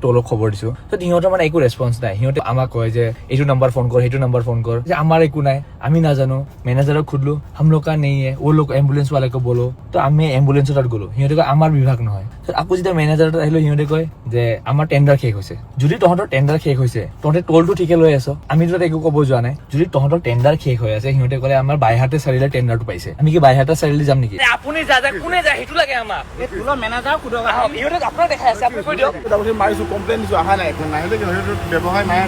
টোলক খবৰ দিছো তো সিহঁতৰ মানে একো ৰেছপন্স নাই সিহঁতে আমাক কয় যে এইটো নাম্বাৰ ফোন কৰ সেইটো নাম্বাৰ ফোন কৰ যে আমাৰ একো নাই আমি নাজানো মেনেজাৰক খুদলো हम लोग का नहीं है वो लोग एम्बुलेंस वाले को बोलो তো আমি এম্বুলেন্সৰ তাত গলো সিহঁতে কয় আমাৰ বিভাগ নহয় তো আকৌ যেতিয়া মেনেজাৰৰ তাত আহিলো সিহঁতে কয় যে আমাৰ টেন্ডাৰ শেষ হৈছে যদি তহঁতৰ টেন্ডাৰ শেষ হৈছে তহঁতে টোলটো ঠিকে লৈ আছ আমি তো একো ক'ব যোৱা নাই যদি তহঁতৰ টেন্ডাৰ শেষ হৈ আছে সিহঁতে কলে আমাৰ বাইহাটে চাৰিলে টেন্ডাৰটো পাইছে আমি কি বাইহাটে চাৰিলে যাম নেকি আপুনি যা কোনে যায় সেইটো লাগে আমাক এই টোলৰ মেনেজাৰ খুদক সিহঁতে আপোনাক দেখাই আছে আপুনি কৈ দিয়ক তাৰপিছত মাৰিছো কমপ্লেইন দিছো অহা নাই নাহিলে ব্যৱসায় নাই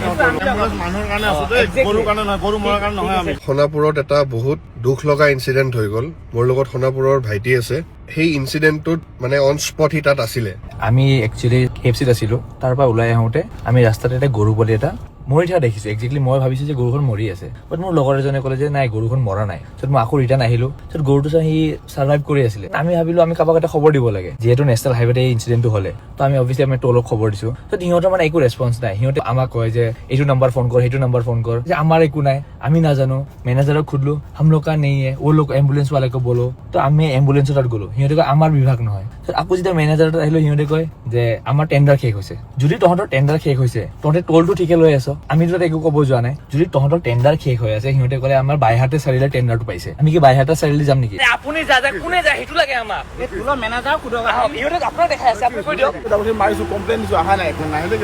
মানুহৰ কাৰণে আছে গৰুৰ কাৰণে নহয় গৰু মৰাৰ কাৰণে নহয় আমি সোণাপুৰত এটা বহুত দুখ লগা ইনসিডেন্ট হৈ গ'ল মোৰ লগত সোণাপুৰৰ ভাইটি আছে সেই ইনসিডেন্টটোত মানে অন স্পট হি তাত আছিলে আমি একচুয়ালি কেএফসিত আছিলো তাৰ পৰা ওলাই আহোতে আমি ৰাস্তাতে এটা গৰু পোৱালি এটা মৰি থকা দেখিছো একজেক্টলি মই ভাবিছো যে গৰুখন মৰি আছে বাট মোৰ লগৰ এজনে ক'লে যে নাই গৰুখন মৰা নাই তাৰপিছত মই আকৌ ৰিটাৰ্ণ আহিলো তাৰপিছত গৰুটো সি সাৰ্ভাইভ কৰি আছিলে আমি ভাবিলো আমি কাৰোবাক এটা খবৰ দিব লাগে যিহেতু নেশ্যনেল হাইৱেতে এই ইনচিডেণ্টটো হ'লে তো আমি অবভিয়াছলি আমি টোলক খবৰ দিছো তো সিহঁতৰ মানে একো ৰেছপন্স নাই সিহঁতে আমাক কয় যে এইটো নাম্বাৰ ফোন কৰ সেইটো নাম্বাৰ ফোন কৰ যে আমাৰ একো নাই আমি নাজানো মেনেজাৰক খুদলো हम लोग का नहीं है वो लोग एम्बुलेंस वाले को बोलो তো আমি এম্বুলেন্সৰ তাত গলো সিহঁতে কয় আমাৰ বিভাগ নহয় আকৌ যেতিয়া মেনেজাৰৰ তাত আহিলো সিহঁতে কয় যে আমাৰ টেন্ডাৰ শেষ হৈছে যদি তহঁতৰ টেন্ডাৰ শেষ হৈছে তহঁতে টোলটো ঠিকে লৈ আছ আমি তো একো ক'ব যোৱা নাই যদি তহঁতৰ টেন্ডাৰ শেষ হৈ আছে সিহঁতে কলে আমাৰ বাইহাটে চাৰিলে টেন্ডাৰটো পাইছে আমি কি বাইহাটে চাৰিলে যাম নেকি আপুনি যা কোনে যায় সেইটো লাগে আমাক এই টোলৰ মেনেজাৰ খুদক সিহঁতে আপোনাক দেখাই আছে আপুনি কৈ দিয়ক তাৰপিছত মাৰিছো কমপ্লেইন দিছো অহা নাই নাহিলে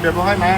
ব্যৱসায় নাই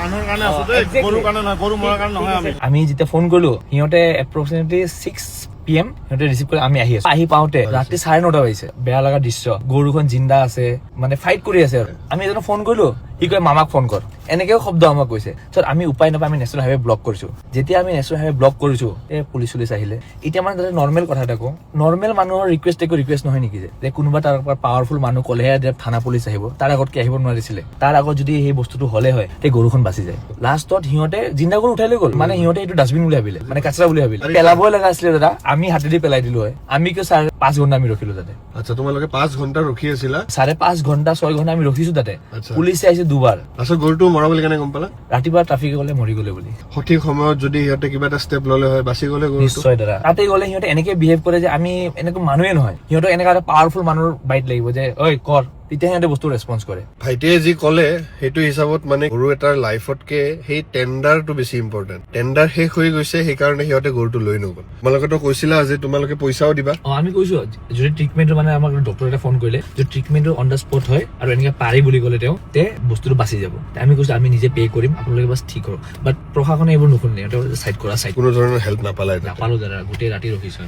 মানুহৰ কাৰণে আছে গৰুৰ কাৰণে নহয় গৰু মৰাৰ কাৰণে নহয় আমি যেতিয়া ফোন কৰিলো সিহঁতে এপ্ৰক্সিমেটলি 6 PM সিহঁতে ৰিচিভ কৰি আমি আহি আছো আহি পাওঁতে ৰাতি 9:30 বাজিছে বেয়া লগা দৃশ্য গৰুখন জিন্দা আছে মানে ফাইট কৰি আছে আৰু আমি এজনক ফোন কৰিলো সি কয় মামাক ফোন কৰ এনেকেও শব্দ আমাক কৈছে তাৰপিছত আমি উপায় নাপাই আমি নেশ্যনেল হাইৱে ব্লক কৰিছো যেতিয়া আমি নেশ্যনেল হাইৱে ব্লক কৰিছো পুলিচ আহিলে এতিয়া মানে তাতে নৰ্মেল কথা এটা কওঁ নৰ্মেল মানুহৰ ৰিকুৱেষ্ট নহয় নেকি যে কোনোবা তাৰ পাৱাৰফুল মানুহ ক'লেহে থানা পুলিচ আহিব তাৰ আগত কি আহিব নোৱাৰিছিলে তাৰ আগত যদি সেই বস্তুটো হ'লে হয় তে গৰুখন বাচি যায় লাষ্টত সিহঁতে জিন্দা গৰু উঠাই লৈ গ'ল মানে সিহঁতে এইটো ডাষ্টবিন বুলি ভাবিলে মানে কাচৰা বুলি ভাবিলে পেলাবই লগা আছিলে দাদা আমি হাতেদি পেলাই দিলো হয় আমি কিয় 5 ঘণ্টা আমি ৰখিলো তাতে আচ্ছা তোমালোকে 5 ঘণ্টা ৰখি আছিলা 5.5 ঘণ্টা 6 ঘণ্টা আমি ৰখিছো তাতে পুলিচে আহিছে দুবাৰ আচ্ছা গৰুটো মৰা বুলি কেনে গম পালা ৰাতিপুৱা ট্ৰাফিক গলে মৰি গলে বুলি সঠিক সময়ত যদি সিহঁতে কিবা এটা ষ্টেপ ললে হয় বাচি গলে গৰুটো নিশ্চয় দাদা তাতে গলে সিহঁতে এনেকে বিহেভ কৰে যে আমি এনেকুৱা মানুহে নহয় সিহঁতৰ এনেকুৱা এটা পাৱাৰফুল মানুহৰ বাইট লাগিব যে ঐ কৰ তেতিয়া সিহঁতে বস্তু ৰেছপন্স কৰে ভাইটিয়ে যি ক'লে সেইটো হিচাপত মানে গৰু এটাৰ লাইফতকে সেই টেন্ডাৰটো বেছি ইম্পৰ্টেণ্ট টেন্ডাৰ শেষ হৈ গৈছে সেইকাৰণে সিহঁতে গৰুটো লৈ নগ'ল তোমালোকেতো কৈছিলা যে তোমালোকে পইচাও দিবা আমি কৈছো যদি ট্ৰিটমেণ্টৰ মানে আমাক ডক্টৰ এটা ফোন কৰিলে যদি ট্ৰিটমেণ্টটো অন দ্য স্পট হয় আৰু এনেকে পাৰি বুলি ক'লে তেওঁ তে বস্তুটো বাচি যাব আমি কৈছো আমি নিজে পে' কৰিম আপোনালোকে বাছ ঠিক কৰক বাট প্ৰশাসনে এইবোৰ নুশুনিলে চাইড কৰা কোনো ধৰণৰ হেল্প নাপালে নাপালো দাদা গোটেই ৰাতি ৰখিছো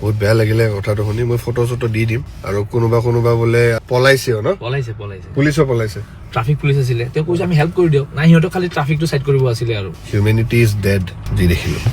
বহুত বেয়া লাগিলে কথাটো শুনি মই ফটো চটো দি দিম আৰু কোনোবা বোলে পলাইছেও ন পলাইছে পুলিচো পলাইছে ট্ৰাফিক পুলিচ আছিলে তেওঁ কৈছে আমি হেল্প কৰি দিয়ক নাই সিহঁতক খালি ট্ৰাফিকটো চাইড কৰিব আছিলে আৰু হিউমেনিটি ইজ ডেড যি দেখিলো